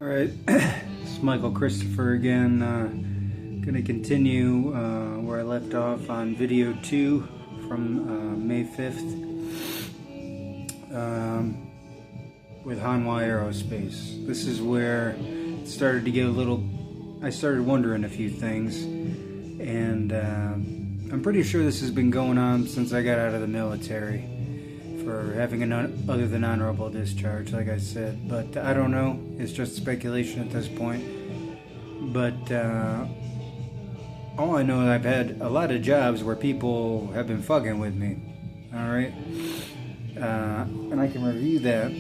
Alright, it's Michael Christopher again. Gonna continue where I left off on video 2 from May 5th with hanwha aerospace. This is where it started to get a little... I started wondering a few things, and I'm pretty sure this has been going on since I got out of the military, for having an other than honorable discharge, like I said. But I don't know. It's just speculation at this point. But all I know is I've had a lot of jobs where people have been fucking with me. Alright? And I can review that.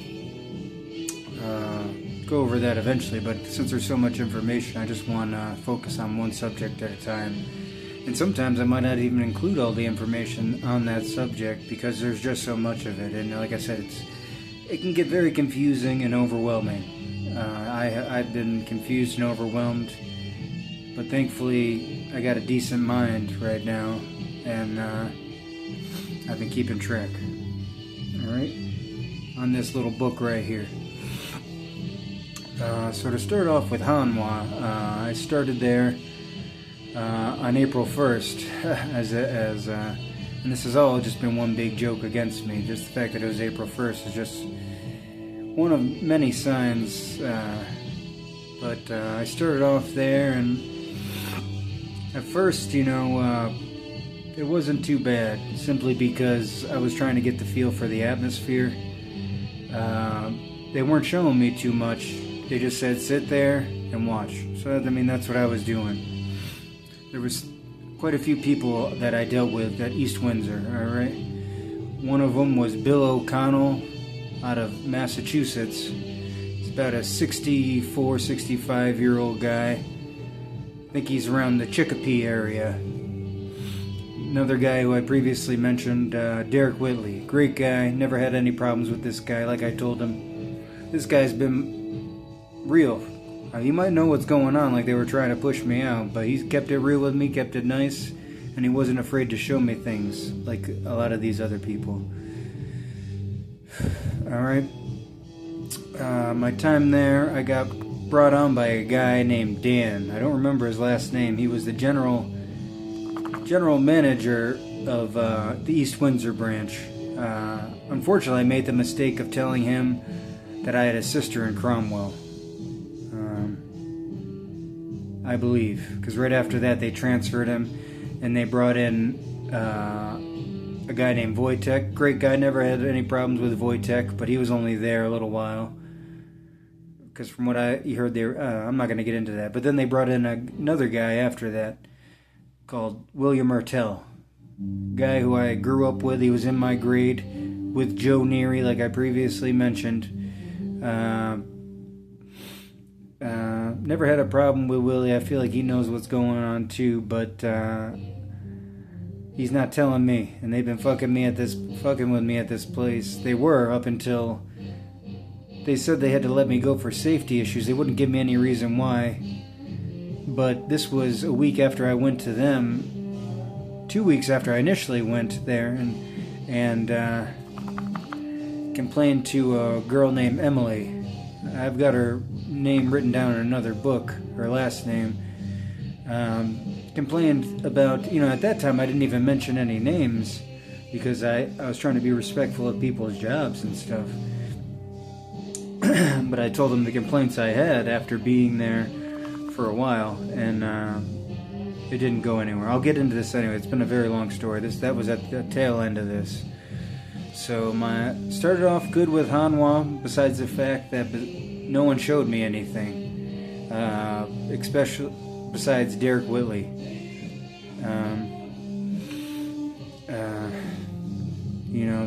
Go over that eventually. But since there's so much information, I just want to focus on one subject at a time. And sometimes I might not even include all the information on that subject because there's just so much of it. And like I said, it can get very confusing and overwhelming. I've been confused and overwhelmed, but thankfully I got a decent mind right now, and I've been keeping track. Alright? On this little book right here. So to start off with hanwha, I started there on April 1st, and this has all just been one big joke against me. Just the fact that it was April 1st is just one of many signs. But I started off there, and at first, it wasn't too bad, simply because I was trying to get the feel for the atmosphere. They weren't showing me too much. They just said, sit there and watch. So, that's what I was doing. There was quite a few people that I dealt with at East Windsor, alright? One of them was Bill O'Connell out of Massachusetts. He's about a 64, 65-year-old guy. I think he's around the Chicopee area. Another guy who I previously mentioned, Derek Whitley. Great guy, never had any problems with this guy, like I told him. This guy's been real. You might know what's going on, like they were trying to push me out, but he kept it real with me, kept it nice, and he wasn't afraid to show me things, like a lot of these other people. Alright. My time there, I got brought on by a guy named Dan. I don't remember his last name. He was the general manager of the East Windsor branch. Unfortunately, I made the mistake of telling him that I had a sister in Cromwell. I believe, because right after that they transferred him, and they brought in a guy named Wojtek. Great guy, never had any problems with Wojtek, but he was only there a little while. Because from what I heard, I'm not going to get into that. But then they brought in another guy after that, called William Ertel. Guy who I grew up with. He was in my grade with Joe Neary, like I previously mentioned. Never had a problem with Willie. I feel like he knows what's going on too, but he's not telling me. And they've been fucking with me at this place. They were up until they said they had to let me go for safety issues. They wouldn't give me any reason why. But this was a week after I went to them. 2 weeks after I initially went there, and complained to a girl named Emily. I've got her name written down in another book, her last name. Complained about, at that time I didn't even mention any names because I was trying to be respectful of people's jobs and stuff. But I told them the complaints I had after being there for a while, and it didn't go anywhere. I'll get into this anyway. It's been a very long story. That was at the tail end of this. So started off good with hanwha, besides the fact that no one showed me anything, especially besides Derek Whitley.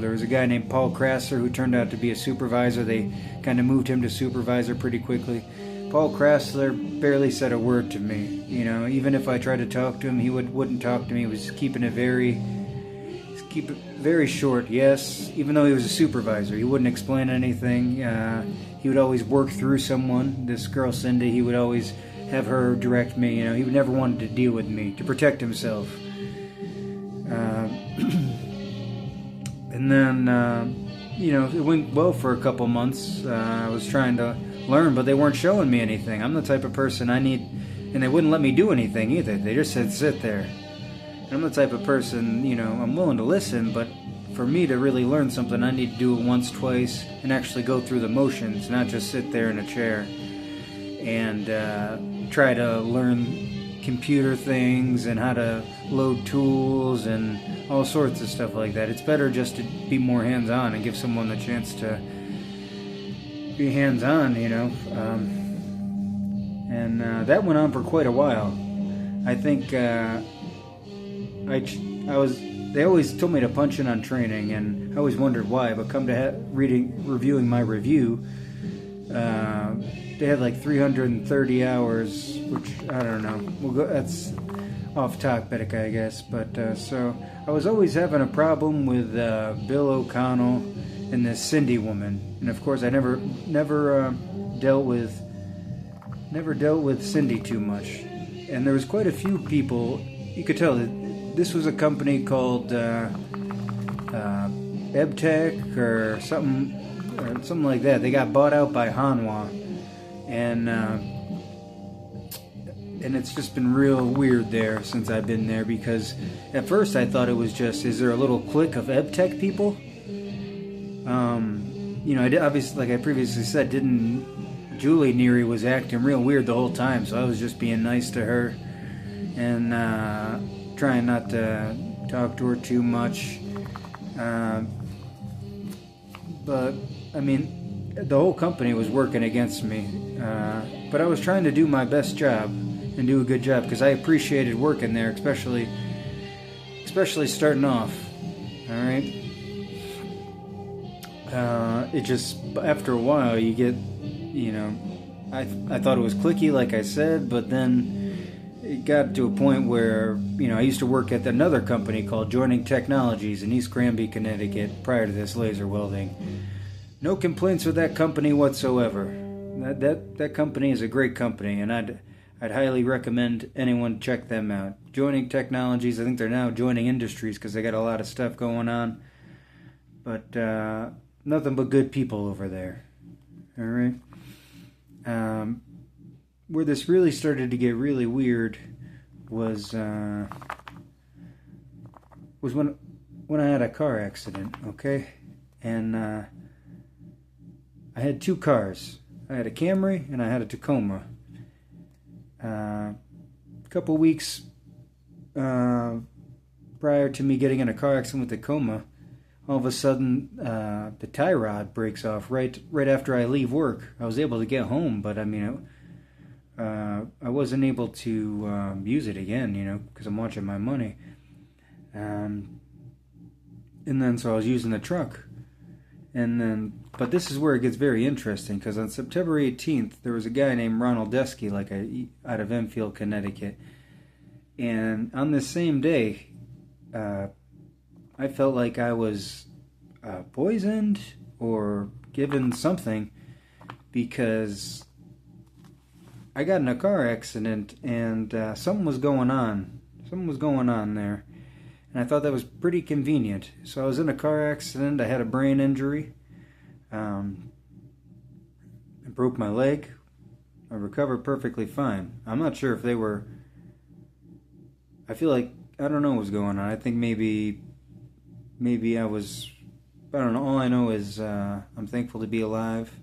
There was a guy named Paul Krasser who turned out to be a supervisor. They kind of moved him to supervisor pretty quickly. Paul Krasser barely said a word to me. Even if I tried to talk to him, he wouldn't talk to me. He was keeping it very short. Yes, even though he was a supervisor, he wouldn't explain anything. He would always work through someone. This girl Cindy, he would always have her direct me. He would never wanted to deal with me to protect himself. And then, it went well for a couple months. I was trying to learn, but they weren't showing me anything. I'm the type of person I need, and they wouldn't let me do anything either. They just said sit there. And I'm the type of person, I'm willing to listen, but for me to really learn something, I need to do it once, twice, and actually go through the motions, not just sit there in a chair and try to learn computer things and how to load tools and all sorts of stuff like that. It's better just to be more hands-on and give someone the chance to be hands-on, and that went on for quite a while. I think they always told me to punch in on training, and I always wondered why, but come to reviewing my review, they had like 330 hours, which I don't know. That's off topic, I guess. But so I was always having a problem with Bill O'Connell and this Cindy woman, and of course I never dealt with Cindy too much. And there was quite a few people. You could tell that this was a company called EbTech or something like that. They got bought out by hanwha. And it's just been real weird there since I've been there, because at first I thought it was just, is there a little clique of EbTech people? I obviously, like I previously said, Julie Neary was acting real weird the whole time, so I was just being nice to her and trying not to talk to her too much. But I mean, the whole company was working against me. But I was trying to do my best job and do a good job, because I appreciated working there, especially starting off. All right. It just, after a while, you get, I thought it was cliquey, like I said, but then it got to a point where, I used to work at another company called Joining Technologies in East Granby, Connecticut, prior to this laser welding. No complaints with that company whatsoever. That company is a great company, and I'd highly recommend anyone check them out. Joining Technologies, I think they're now Joining Industries, because they got a lot of stuff going on. But nothing but good people over there. All right. Where this really started to get really weird was when I had a car accident. Okay, and I had two cars. I had a Camry and I had a Tacoma. A couple weeks prior to me getting in a car accident with Tacoma, all of a sudden the tie rod breaks off right after I leave work. I was able to get home, but I mean, I wasn't able to use it again, because I'm watching my money. And then so I was using the truck. But this is where it gets very interesting, because on September 18th, there was a guy named Ronald Desky, out of Enfield, Connecticut. And on this same day, I felt like I was poisoned or given something, because I got in a car accident and something was going on. Something was going on there. And I thought that was pretty convenient. So I was in a car accident. I had a brain injury. I broke my leg. I recovered perfectly fine. I'm not sure if they were... I feel like... I don't know what was going on. I think maybe I was... I don't know. All I know is I'm thankful to be alive.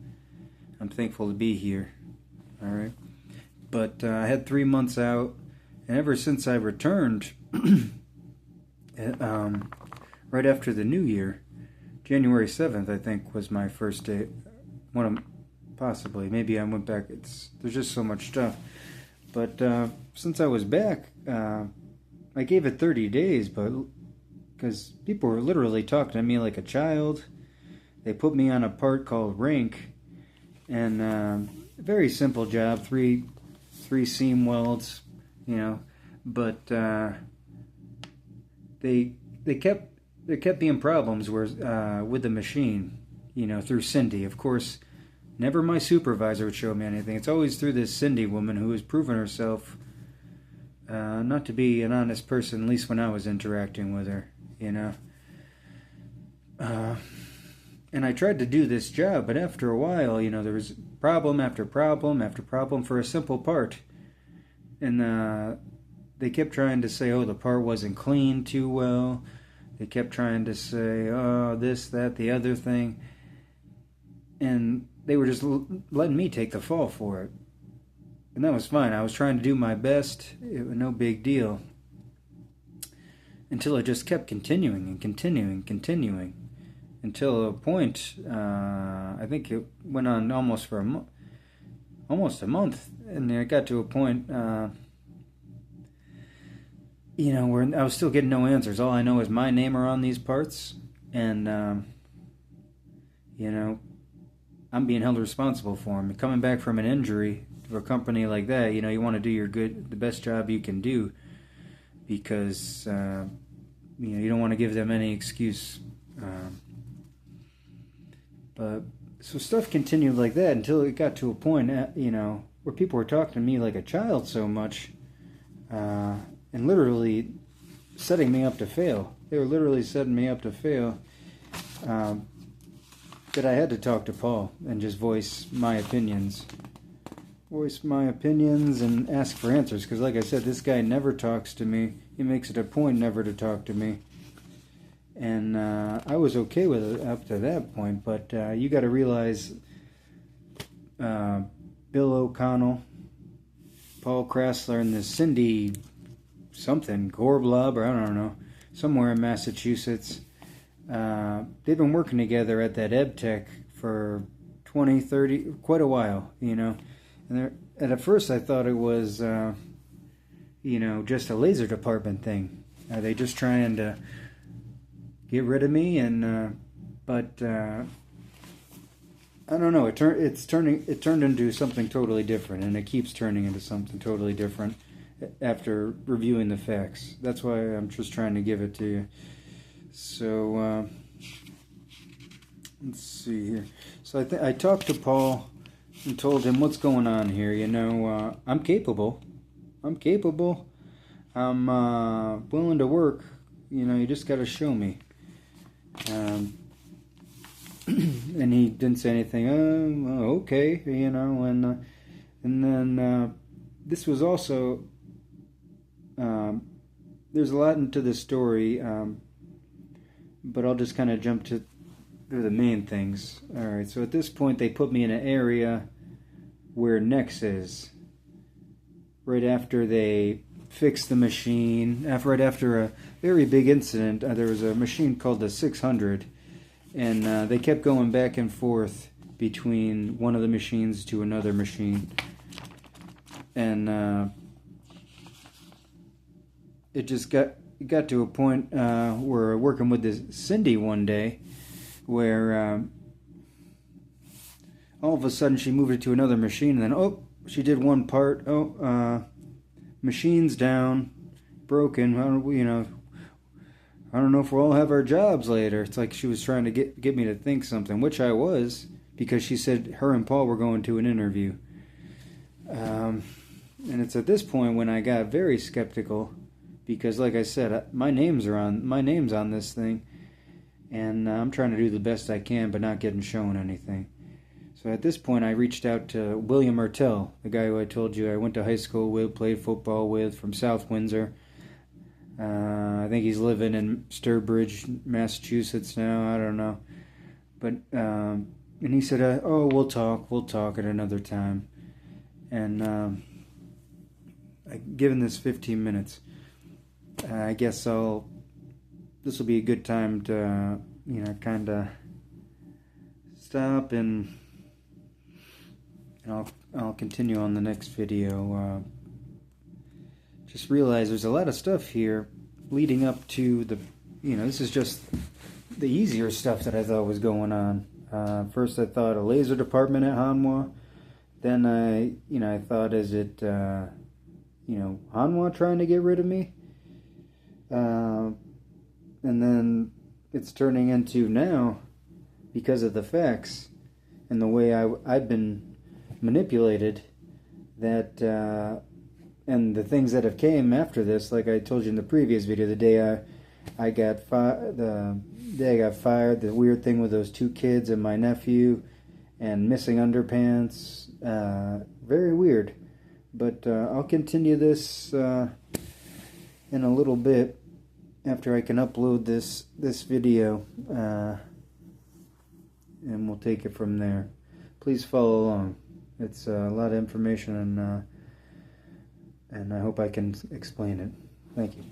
I'm thankful to be here. All right? But I had 3 months out. And ever since I returned... right after the New Year, January 7th, I think, was my first day. Possibly. Maybe I went back. There's just so much stuff. But since I was back, I gave it 30 days, but because people were literally talking to me like a child. They put me on a part called rank, and a very simple job, three seam welds, but there kept being problems with the machine, through Cindy. Of course, never my supervisor would show me anything. It's always through this Cindy woman who has proven herself not to be an honest person, at least when I was interacting with her, And I tried to do this job, but after a while, there was problem after problem after problem for a simple part. And they kept trying to say, oh, the part wasn't cleaned too well. They kept trying to say, oh, this, that, the other thing. And they were just letting me take the fall for it. And that was fine. I was trying to do my best. It was no big deal. Until it just kept continuing and continuing. Until a point, I think it went on almost for almost a month. And it got to a point, where I was still getting no answers. All I know is my name are on these parts. And, I'm being held responsible for them. Coming back from an injury for a company like that, you want to do the best job you can do, because you don't want to give them any excuse. But so stuff continued like that until it got to a point, where people were talking to me like a child so much, and literally setting me up to fail. They were literally setting me up to fail. That I had to talk to Paul and just voice my opinions and ask for answers, because like I said, this guy never talks to me. He makes it a point never to talk to me, and I was okay with it up to that point. But you got to realize, Bill O'Connell, Paul Krassler, and this Cindy something Gorblob, or I don't know, somewhere in Massachusetts. They've been working together at that EbTech for 20, 30, quite a while, And at first I thought it was, just a laser department thing. Are they just trying to get rid of me? But I don't know. It turned into something totally different, and it keeps turning into something totally different after reviewing the facts. That's why I'm just trying to give it to you. So, let's see here. So I talked to Paul and told him what's going on here. I'm capable. I'm willing to work. You just got to show me. And he didn't say anything. Okay, and then this was also. There's a lot into this story. But I'll just kind of jump to the main things. Alright, so at this point they put me in an area where Nex is. Right after they fixed the machine, right after a very big incident, there was a machine called the 600, and they kept going back and forth between one of the machines to another machine. And it just got to a point where working with this Cindy one day, where all of a sudden she moved it to another machine, and then she did one part. Machine's down, broken. I don't know if we'll all have our jobs later. It's like she was trying to get me to think something, which I was, because she said her and Paul were going to an interview. And it's at this point when I got very skeptical. Because, like I said, my name's on this thing, and I'm trying to do the best I can, but not getting shown anything. So at this point, I reached out to William Martell, the guy who I told you I went to high school with, played football with, from South Windsor. I think he's living in Sturbridge, Massachusetts now. I don't know, but and he said, we'll talk at another time, and given this 15 minutes. I guess this will be a good time to, kind of stop, and I'll continue on the next video. Just realize there's a lot of stuff here leading up to this is just the easier stuff that I thought was going on. First I thought a laser department at hanwha. Then I thought, is it, hanwha trying to get rid of me? And then it's turning into now, because of the facts and the way I've been manipulated, that and the things that have came after this, like I told you in the previous video, the day I got fired, the weird thing with those two kids and my nephew, and missing underpants. Very weird. But I'll continue this in a little bit after I can upload this video, and we'll take it from there. Please follow along. It's a lot of information, and I hope I can explain it. Thank you.